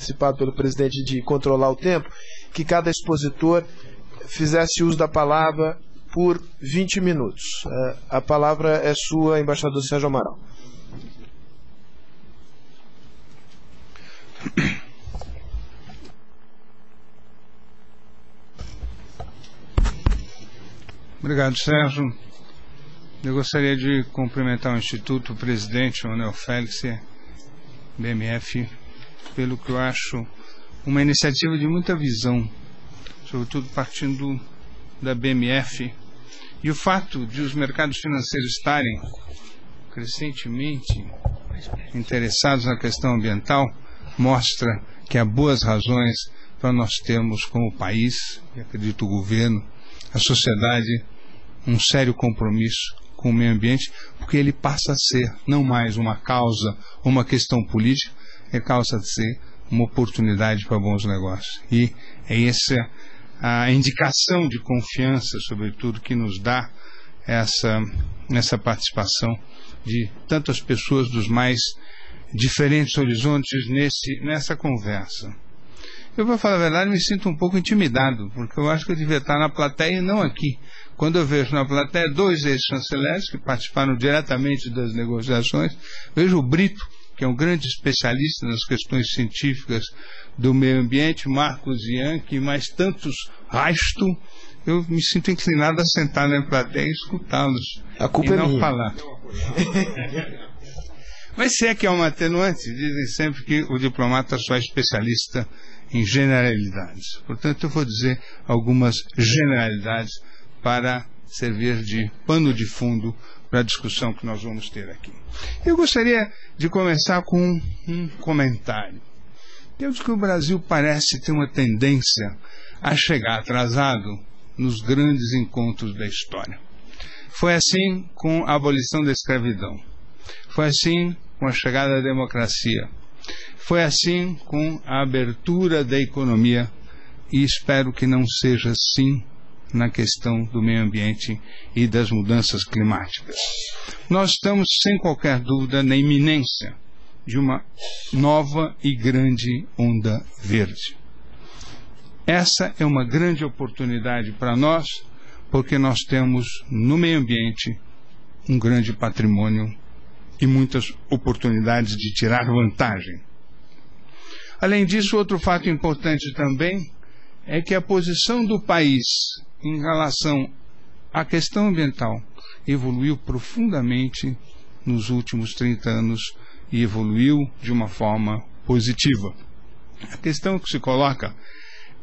antecipado pelo presidente de controlar o tempo, que cada expositor fizesse uso da palavra por 20 minutos. A palavra é sua, embaixador Sérgio Amaral. Obrigado, Sérgio. Eu gostaria de cumprimentar o Instituto, o presidente, o Manuel Félix, BMF, pelo que eu acho uma iniciativa de muita visão, sobretudo partindo da BMF, e o fato de os mercados financeiros estarem crescentemente interessados na questão ambiental mostra que há boas razões para nós termos como país, e acredito o governo, a sociedade, um sério compromisso com o meio ambiente, porque ele passa a ser não mais uma causa, uma questão política, é causa de ser uma oportunidade para bons negócios. E é essa a indicação de confiança, sobretudo, que nos dá essa participação de tantas pessoas dos mais diferentes horizontes nessa conversa. Eu, para falar a verdade, me sinto um pouco intimidado, porque eu acho que eu devia estar na plateia e não aqui. Quando eu vejo na plateia 2 ex-chanceleres que participaram diretamente das negociações, vejo o Brito, que é um grande especialista nas questões científicas do meio ambiente, Marcos Ianchi e mais tantos Raisto, eu me sinto inclinado a sentar na plateia e escutá-los. A culpa e não minha. falar. Mas se é que é uma atenuante, dizem sempre que o diplomata só é especialista em generalidades. Portanto, eu vou dizer algumas generalidades para servir de pano de fundo para a discussão que nós vamos ter aqui. Eu gostaria de começar com um comentário. Eu digo que o Brasil parece ter uma tendência a chegar atrasado nos grandes encontros da história. Foi assim com a abolição da escravidão. Foi assim com a chegada da democracia. Foi assim com a abertura da economia e espero que não seja assim na questão do meio ambiente e das mudanças climáticas. Nós estamos, sem qualquer dúvida, na iminência de uma nova e grande onda verde. Essa é uma grande oportunidade para nós, porque nós temos no meio ambiente um grande patrimônio e muitas oportunidades de tirar vantagem. Além disso, outro fato importante também é que a posição do país em relação à questão ambiental evoluiu profundamente nos últimos 30 anos e evoluiu de uma forma positiva. A questão que se coloca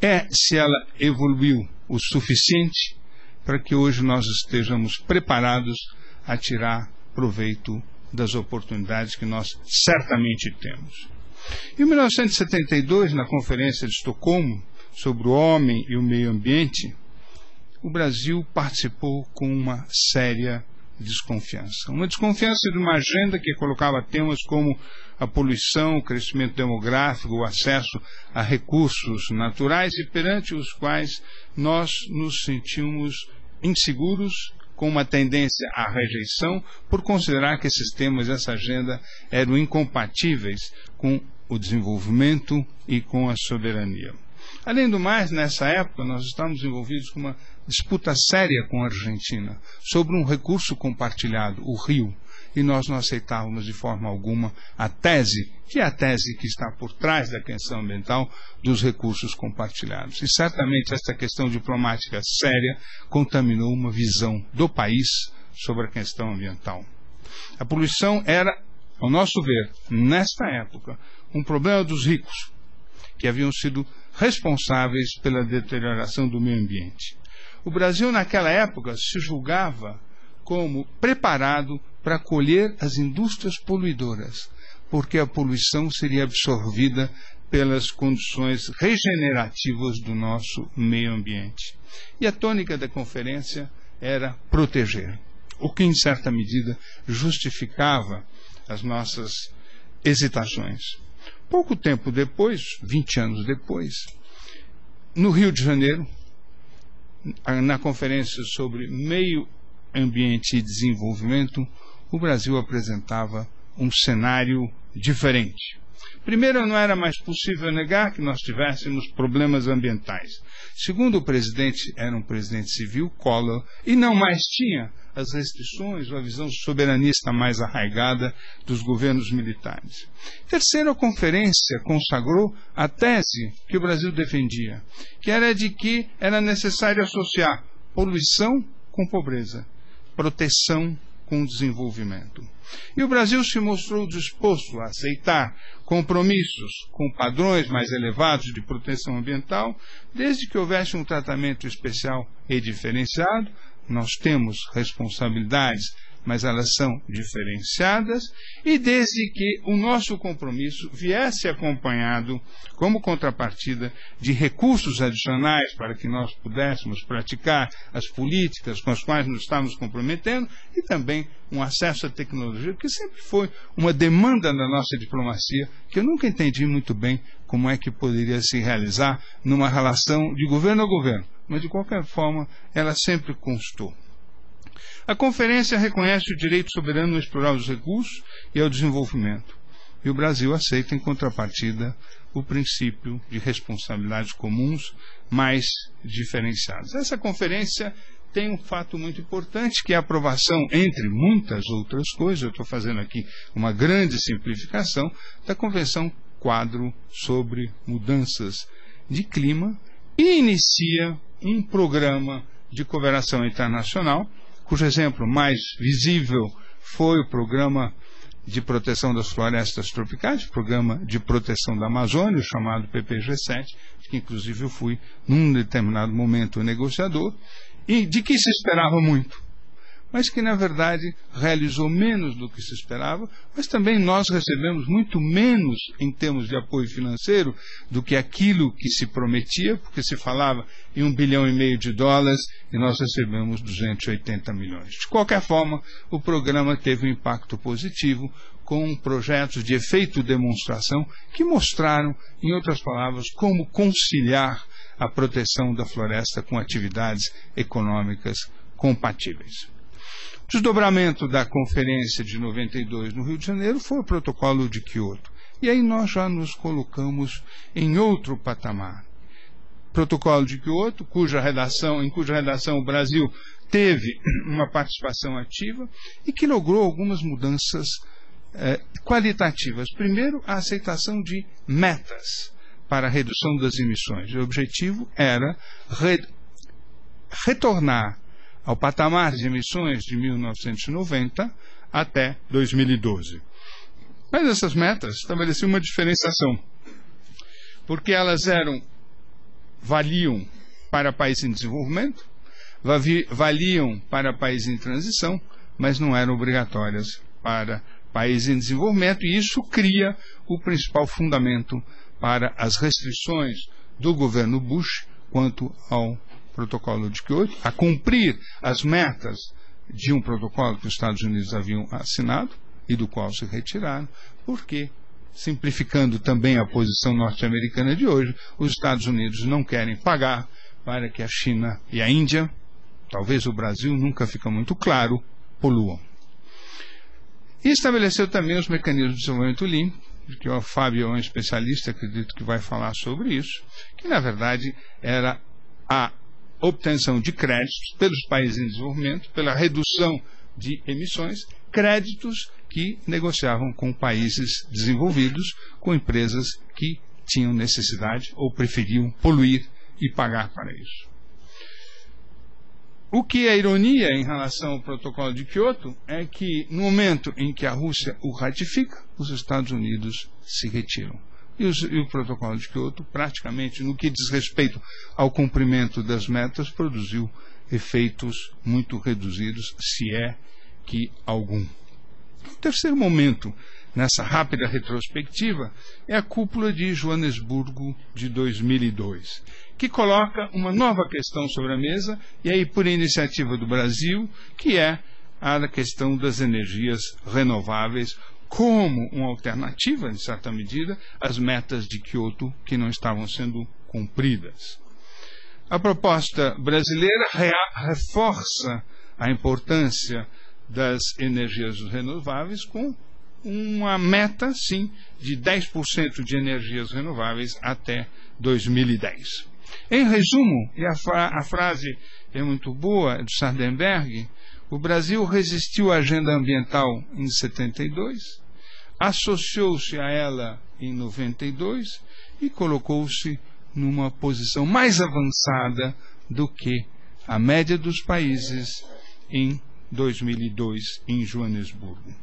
é se ela evoluiu o suficiente para que hoje nós estejamos preparados a tirar proveito das oportunidades que nós certamente temos. Em 1972, na Conferência de Estocolmo sobre o homem e o meio ambiente, o Brasil participou com uma séria desconfiança. Uma desconfiança de uma agenda que colocava temas como a poluição, o crescimento demográfico, o acesso a recursos naturais e perante os quais nós nos sentimos inseguros, com uma tendência à rejeição, por considerar que esses temas, essa agenda, eram incompatíveis com o desenvolvimento e com a soberania. Além do mais, nessa época, nós estávamos envolvidos com uma disputa séria com a Argentina sobre um recurso compartilhado, o rio, e nós não aceitávamos de forma alguma a tese, que é a tese que está por trás da questão ambiental, dos recursos compartilhados. E certamente essa questão diplomática séria contaminou uma visão do país sobre a questão ambiental. A poluição era, ao nosso ver, nesta época, um problema dos ricos, que haviam sido responsáveis pela deterioração do meio ambiente. O Brasil, naquela época, se julgava como preparado para acolher as indústrias poluidoras, porque a poluição seria absorvida pelas condições regenerativas do nosso meio ambiente. E a tônica da conferência era proteger, o que, em certa medida, justificava as nossas hesitações. Pouco tempo depois, 20 anos depois, no Rio de Janeiro, na conferência sobre meio ambiente e desenvolvimento, o Brasil apresentava um cenário diferente. Primeiro, não era mais possível negar que nós tivéssemos problemas ambientais. Segundo, o presidente era um presidente civil, Collor, e não mais tinha as restrições ou a visão soberanista mais arraigada dos governos militares. Terceiro, a conferência consagrou a tese que o Brasil defendia, que era de que era necessário associar poluição com pobreza, proteção com desenvolvimento. E o Brasil se mostrou disposto a aceitar compromissos com padrões mais elevados de proteção ambiental, desde que houvesse um tratamento especial e diferenciado. Nós temos responsabilidades, mas elas são diferenciadas, e desde que o nosso compromisso viesse acompanhado, como contrapartida, de recursos adicionais para que nós pudéssemos praticar as políticas com as quais nos estamos comprometendo, e também um acesso à tecnologia, que sempre foi uma demanda da nossa diplomacia, que eu nunca entendi muito bem como é que poderia se realizar numa relação de governo a governo, mas de qualquer forma ela sempre constou. A conferência reconhece o direito soberano a explorar os recursos e ao desenvolvimento. E o Brasil aceita, em contrapartida, o princípio de responsabilidades comuns mais diferenciadas. Essa conferência tem um fato muito importante, que é a aprovação, entre muitas outras coisas, eu estou fazendo aqui uma grande simplificação, da Convenção Quadro sobre Mudanças de Clima, e inicia um programa de cooperação internacional, cujo exemplo mais visível foi o Programa de Proteção das Florestas Tropicais, Programa de Proteção da Amazônia, chamado PPG-7, que inclusive eu fui, num determinado momento, negociador, e de que se esperava muito, mas que, na verdade, realizou menos do que se esperava, mas também nós recebemos muito menos em termos de apoio financeiro do que aquilo que se prometia, porque se falava em $1,5 bilhão e nós recebemos 280 milhões. De qualquer forma, o programa teve um impacto positivo, com projetos de efeito demonstração que mostraram, em outras palavras, como conciliar a proteção da floresta com atividades econômicas compatíveis. O desdobramento da conferência de 92 no Rio de Janeiro foi o Protocolo de Quioto. E aí nós já nos colocamos em outro patamar. Protocolo de Quioto, em cuja redação o Brasil teve uma participação ativa e que logrou algumas mudanças qualitativas. Primeiro, a aceitação de metas para a redução das emissões. O objetivo era retornar ao patamar de emissões de 1990 até 2012. Mas essas metas estabeleciam uma diferenciação, porque elas valiam para países em desenvolvimento, valiam para países em transição, mas não eram obrigatórias para países em desenvolvimento, e isso cria o principal fundamento para as restrições do governo Bush quanto ao Protocolo de Quioto, a cumprir as metas de um protocolo que os Estados Unidos haviam assinado e do qual se retiraram, porque, simplificando também a posição norte-americana de hoje, os Estados Unidos não querem pagar para que a China e a Índia, talvez o Brasil, nunca fica muito claro, poluam. E estabeleceu também os mecanismos de desenvolvimento limpo, de que o Fábio é um especialista, acredito que vai falar sobre isso, que na verdade era a obtenção de créditos pelos países em desenvolvimento, pela redução de emissões, créditos que negociavam com países desenvolvidos, com empresas que tinham necessidade ou preferiam poluir e pagar para isso. O que é ironia em relação ao Protocolo de Quioto é que, no momento em que a Rússia o ratifica, os Estados Unidos se retiram. E o Protocolo de Quioto, praticamente, no que diz respeito ao cumprimento das metas, produziu efeitos muito reduzidos, se é que algum. O terceiro momento, nessa rápida retrospectiva, é a Cúpula de Joanesburgo de 2002, que coloca uma nova questão sobre a mesa, e aí por iniciativa do Brasil, que é a questão das energias renováveis, como uma alternativa, em certa medida, às metas de Quioto que não estavam sendo cumpridas. A proposta brasileira reforça a importância das energias renováveis com uma meta, sim, de 10% de energias renováveis até 2010. Em resumo, e a frase é muito boa, de Sardenberg, o Brasil resistiu à agenda ambiental em 72, associou-se a ela em 92 e colocou-se numa posição mais avançada do que a média dos países em 2002, em Joanesburgo.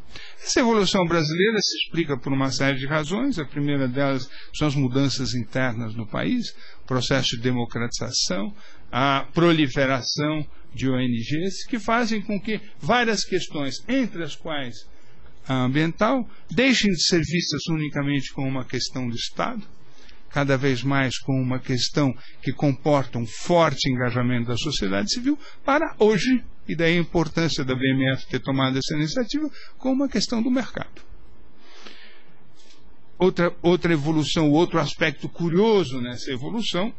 Essa evolução brasileira se explica por uma série de razões. A primeira delas são as mudanças internas no país, o processo de democratização, a proliferação de ONGs, que fazem com que várias questões, entre as quais a ambiental, deixem de ser vistas unicamente como uma questão do Estado, cada vez mais como uma questão que comporta um forte engajamento da sociedade civil, para hoje, e daí a importância da BMF ter tomado essa iniciativa, como uma questão do mercado. Outra evolução, outro aspecto curioso nessa evolução,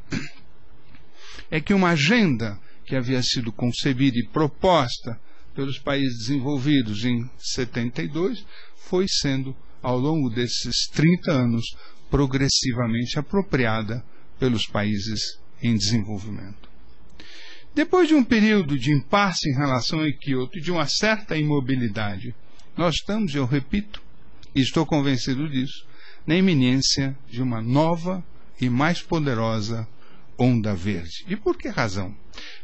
é que uma agenda que havia sido concebida e proposta pelos países desenvolvidos em 72 foi sendo, ao longo desses 30 anos, progressivamente apropriada pelos países em desenvolvimento. Depois de um período de impasse em relação a Kyoto e de uma certa imobilidade, nós estamos, eu repito, e estou convencido disso, na iminência de uma nova e mais poderosa onda verde. E por que razão?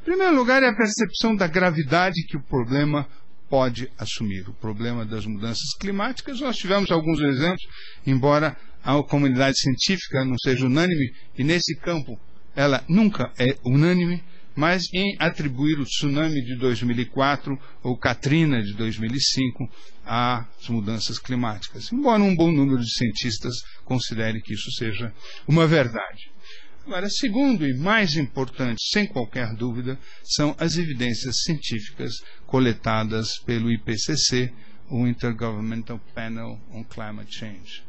Em primeiro lugar, é a percepção da gravidade que o problema pode assumir, o problema das mudanças climáticas. Nós tivemos alguns exemplos, embora a comunidade científica não seja unânime, e nesse campo ela nunca é unânime, mas em atribuir o tsunami de 2004 ou Katrina de 2005 às mudanças climáticas, embora um bom número de cientistas considere que isso seja uma verdade. Agora, segundo e mais importante, sem qualquer dúvida, são as evidências científicas coletadas pelo IPCC, o Intergovernmental Panel on Climate Change.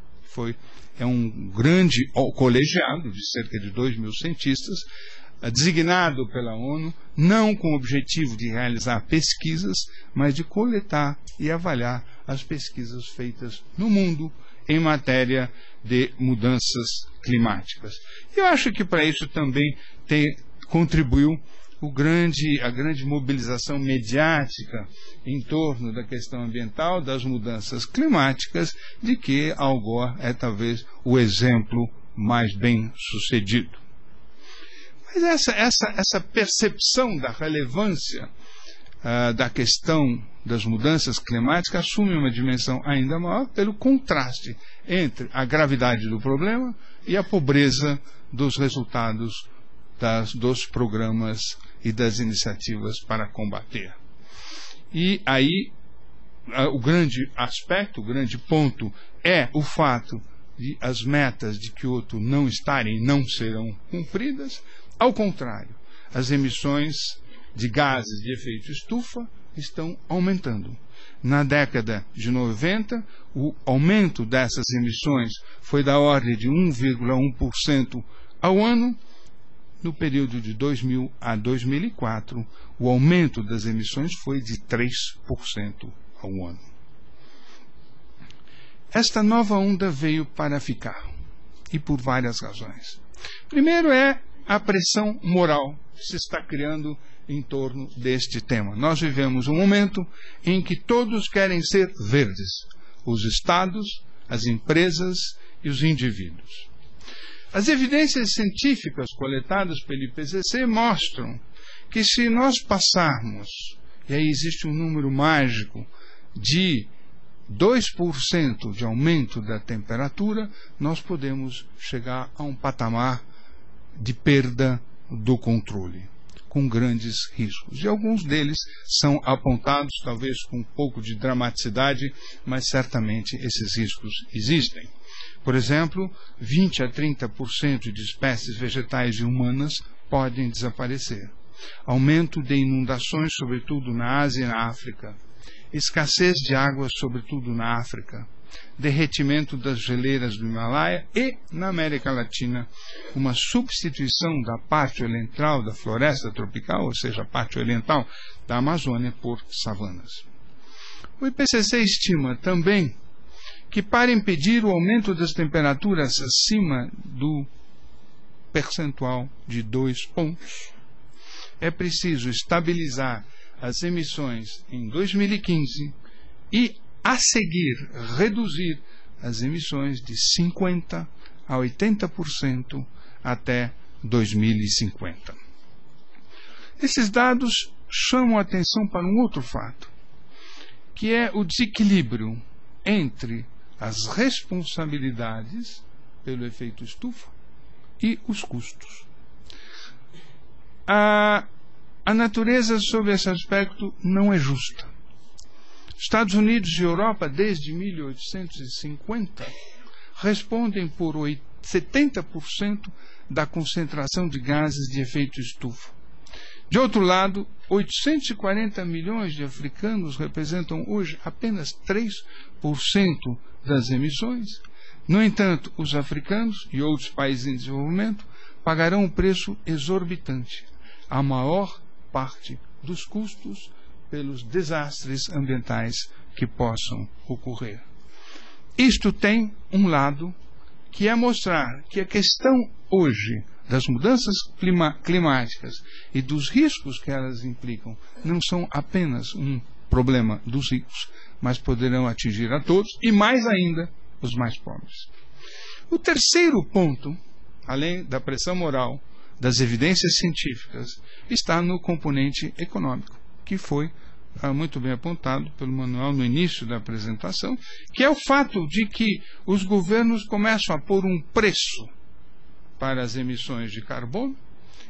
É um grande colegiado de cerca de 2.000 cientistas, designado pela ONU, não com o objetivo de realizar pesquisas, mas de coletar e avaliar as pesquisas feitas no mundo em matéria de mudanças climáticas. Eu acho que para isso também contribuiu a grande mobilização mediática em torno da questão ambiental, das mudanças climáticas, de que Al Gore é talvez o exemplo mais bem sucedido. Mas essa percepção da relevância da questão das mudanças climáticas assume uma dimensão ainda maior pelo contraste entre a gravidade do problema e a pobreza dos resultados dos programas e das iniciativas para combater. E aí o grande aspecto, o grande ponto é o fato de as metas de Kyoto não serão cumpridas. Ao contrário, as emissões de gases de efeito estufa estão aumentando. Na década de 90, o aumento dessas emissões foi da ordem de 1,1% ao ano. No período de 2000 a 2004, o aumento das emissões foi de 3% ao ano. Esta nova onda veio para ficar, e por várias razões. Primeiro é a pressão moral que se está criando em torno deste tema. Nós vivemos um momento em que todos querem ser verdes, os estados, as empresas e os indivíduos. As evidências científicas coletadas pelo IPCC mostram que se nós passarmos, e aí existe um número mágico, de 2% de aumento da temperatura, nós podemos chegar a um patamar de perda do controle, com grandes riscos. E alguns deles são apontados, talvez com um pouco de dramaticidade, mas certamente esses riscos existem. Por exemplo, 20 a 30% de espécies vegetais e humanas podem desaparecer. Aumento de inundações, sobretudo na Ásia e na África. Escassez de água, sobretudo na África. Derretimento das geleiras do Himalaia e, na América Latina, uma substituição da parte oriental da floresta tropical, ou seja, a parte oriental da Amazônia, por savanas. O IPCC estima também que, para impedir o aumento das temperaturas acima do percentual de 2 pontos, é preciso estabilizar as emissões em 2015 e, a seguir, reduzir as emissões de 50% a 80% até 2050. Esses dados chamam a atenção para um outro fato, que é o desequilíbrio entre as responsabilidades pelo efeito estufa e os custos. A natureza, sob esse aspecto, não é justa. Estados Unidos e Europa, desde 1850, respondem por 70% da concentração de gases de efeito estufa. De outro lado, 840 milhões de africanos representam hoje apenas 3% das emissões. No entanto, os africanos e outros países em desenvolvimento pagarão um preço exorbitante, a maior parte dos custos pelos desastres ambientais que possam ocorrer. Isto tem um lado, que é mostrar que a questão hoje das mudanças climáticas e dos riscos que elas implicam não são apenas um problema dos ricos, mas poderão atingir a todos e, mais ainda, os mais pobres. O terceiro ponto, além da pressão moral, das evidências científicas, está no componente econômico, que foi muito bem apontado pelo Manuel no início da apresentação, que é o fato de que os governos começam a pôr um preço para as emissões de carbono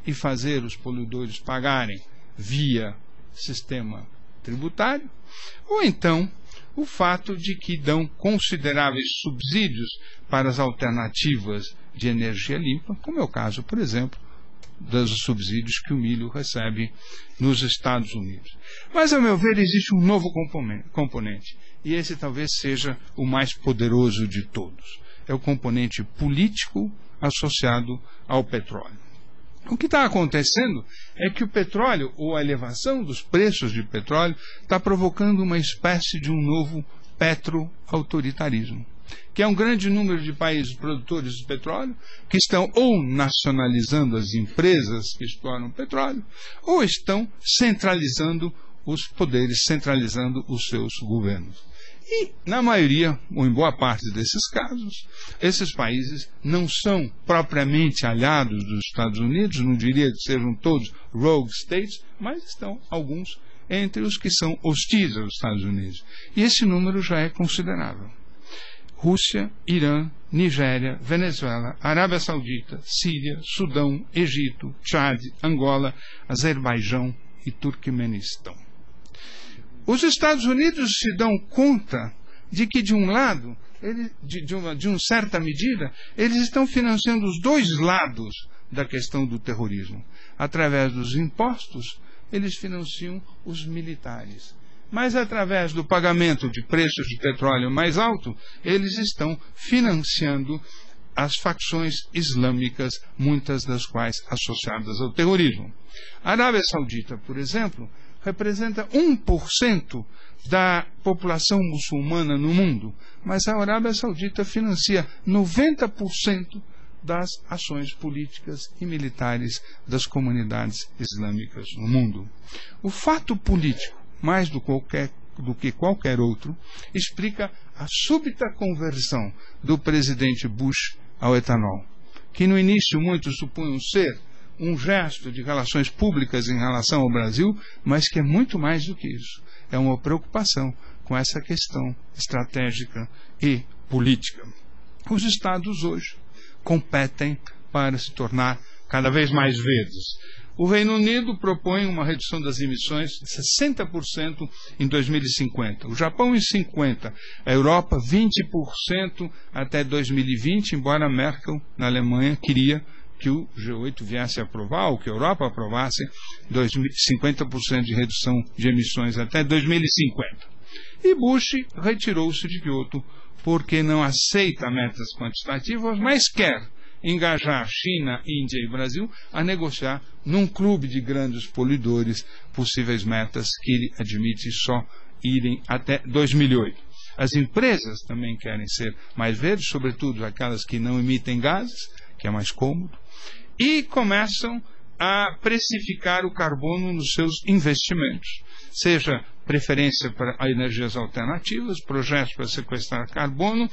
e fazer os poluidores pagarem via sistema tributário, ou então o fato de que dão consideráveis subsídios para as alternativas de energia limpa, como é o caso, por exemplo, dos subsídios que o milho recebe nos Estados Unidos. Mas, a meu ver, existe um novo componente, e esse talvez seja o mais poderoso de todos. É o componente político associado ao petróleo. O que está acontecendo é que o petróleo, ou a elevação dos preços de petróleo, está provocando uma espécie de um novo petroautoritarismo, que é um grande número de países produtores de petróleo que estão ou nacionalizando as empresas que exploram petróleo, ou estão centralizando os poderes, centralizando os seus governos. E, na maioria, ou em boa parte desses casos, esses países não são propriamente aliados dos Estados Unidos, não diria que sejam todos rogue states, mas estão alguns entre os que são hostis aos Estados Unidos. E esse número já é considerável. Rússia, Irã, Nigéria, Venezuela, Arábia Saudita, Síria, Sudão, Egito, Tchad, Angola, Azerbaijão e Turquemenistão. Os Estados Unidos se dão conta de que, de um lado, de uma certa medida, eles estão financiando os dois lados da questão do terrorismo. Através dos impostos, eles financiam os militares. Mas, através do pagamento de preços de petróleo mais alto, eles estão financiando as facções islâmicas, muitas das quais associadas ao terrorismo. A Arábia Saudita, por exemplo, representa 1% da população muçulmana no mundo, mas a Arábia Saudita financia 90% das ações políticas e militares das comunidades islâmicas no mundo. O fato político, mais do que qualquer outro, explica a súbita conversão do presidente Bush ao etanol, que no início muitos supunham ser um gesto de relações públicas em relação ao Brasil, mas que é muito mais do que isso. É uma preocupação com essa questão estratégica e política. Os Estados hoje competem para se tornar cada vez mais verdes. O Reino Unido propõe uma redução das emissões de 60% em 2050. O Japão em 50%. A Europa 20% até 2020, embora a Merkel, na Alemanha, queria que o G8 viesse a aprovar, ou que a Europa aprovasse 50% de redução de emissões até 2050. E Bush retirou-se de Kyoto porque não aceita metas quantitativas, mas quer engajar China, Índia e Brasil a negociar num clube de grandes poluidores possíveis metas que ele admite só irem até 2008. As empresas também querem ser mais verdes, sobretudo aquelas que não emitem gases, que é mais cômodo, e começam a precificar o carbono nos seus investimentos, seja preferência para energias alternativas, projetos para sequestrar carbono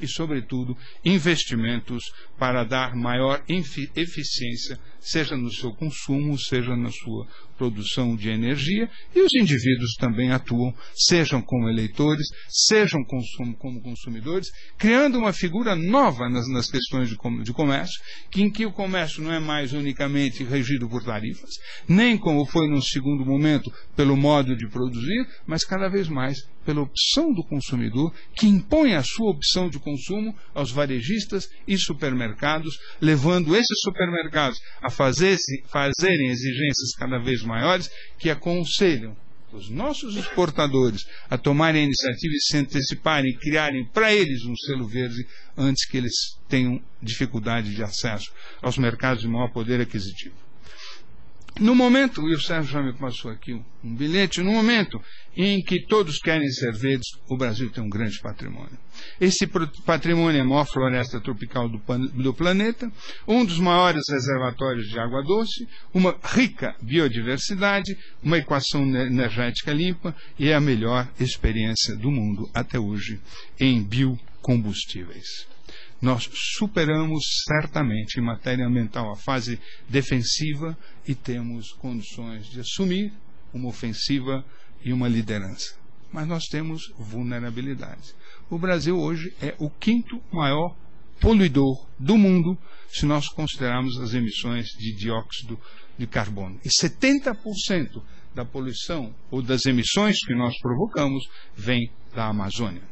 e, sobretudo, investimentos para dar maior eficiência, seja no seu consumo, seja na sua produção de energia, e os indivíduos também atuam, sejam como eleitores, sejam como consumidores, criando uma figura nova nas questões de comércio, em que o comércio não é mais unicamente regido por tarifas, nem como foi num segundo momento pelo modo de produzir, mas cada vez mais pela opção do consumidor, que impõe a sua opção de consumo aos varejistas e supermercados, levando esses supermercados a fazerem exigências cada vez maiores, que aconselham os nossos exportadores a tomarem a iniciativa e se anteciparem e criarem para eles um selo verde antes que eles tenham dificuldade de acesso aos mercados de maior poder aquisitivo. No momento, e o Sérgio já me passou aqui um bilhete, no momento em que todos querem ser verdes, o Brasil tem um grande patrimônio. Esse patrimônio é a maior floresta tropical do planeta, um dos maiores reservatórios de água doce, uma rica biodiversidade, uma equação energética limpa e é a melhor experiência do mundo até hoje em biocombustíveis. Nós superamos certamente em matéria ambiental a fase defensiva e temos condições de assumir uma ofensiva e uma liderança. Mas nós temos vulnerabilidade. O Brasil hoje é o 5º maior poluidor do mundo, se nós considerarmos as emissões de dióxido de carbono. E 70% da poluição ou das emissões que nós provocamos vem da Amazônia.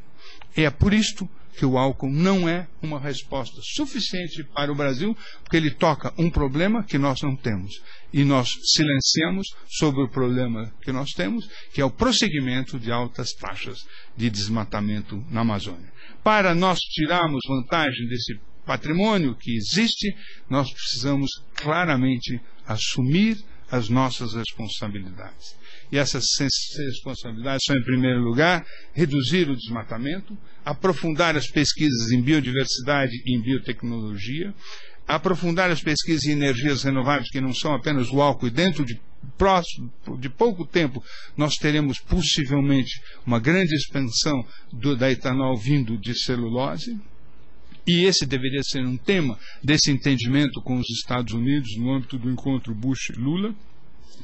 É por isto que o álcool não é uma resposta suficiente para o Brasil, porque ele toca um problema que nós não temos. E nós silenciamos sobre o problema que nós temos, que é o prosseguimento de altas taxas de desmatamento na Amazônia. Para nós tirarmos vantagem desse patrimônio que existe, nós precisamos claramente assumir as nossas responsabilidades. E essas responsabilidades são, em primeiro lugar, reduzir o desmatamento, aprofundar as pesquisas em biodiversidade e em biotecnologia, aprofundar as pesquisas em energias renováveis, que não são apenas o álcool, e dentro de pouco tempo nós teremos possivelmente uma grande expansão da etanol vindo de celulose. E esse deveria ser um tema desse entendimento com os Estados Unidos no âmbito do encontro Bush-Lula.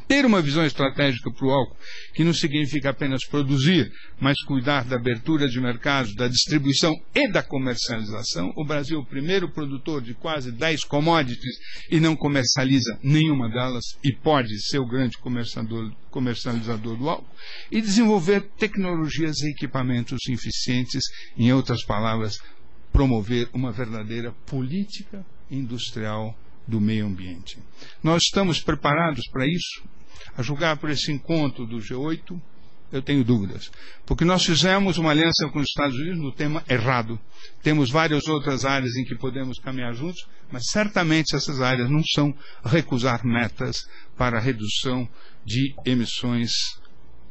Ter uma visão estratégica para o álcool, que não significa apenas produzir, mas cuidar da abertura de mercados, da distribuição e da comercialização. O Brasil é o primeiro produtor de quase 10 commodities e não comercializa nenhuma delas, e pode ser o grande comercializador do álcool. E desenvolver tecnologias e equipamentos eficientes, em outras palavras, promover uma verdadeira política industrial do meio ambiente. Nós estamos preparados para isso? A julgar por esse encontro do G8, eu tenho dúvidas. Porque nós fizemos uma aliança com os Estados Unidos no tema errado. Temos várias outras áreas em que podemos caminhar juntos, mas certamente essas áreas não são recusar metas para a redução de emissões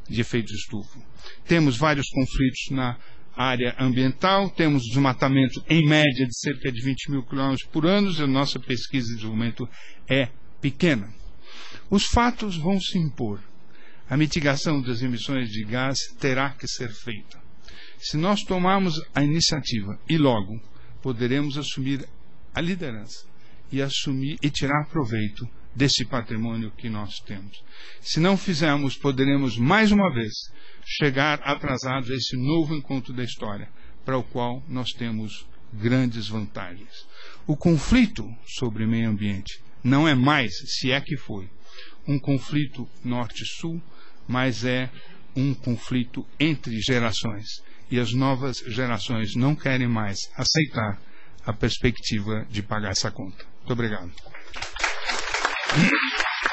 de efeito de estufa. Temos vários conflitos na área ambiental, temos desmatamento em média de cerca de 20 mil quilômetros por ano, e a nossa pesquisa de desenvolvimento é pequena. Os fatos vão se impor. A mitigação das emissões de gás terá que ser feita. Se nós tomarmos a iniciativa e logo, poderemos assumir a liderança e tirar proveito desse patrimônio que nós temos. Se não fizermos, poderemos mais uma vez chegar atrasados a esse novo encontro da história, para o qual nós temos grandes vantagens. O conflito sobre meio ambiente não é mais, se é que foi, um conflito norte-sul, mas é um conflito entre gerações. E as novas gerações não querem mais aceitar a perspectiva de pagar essa conta. Muito obrigado.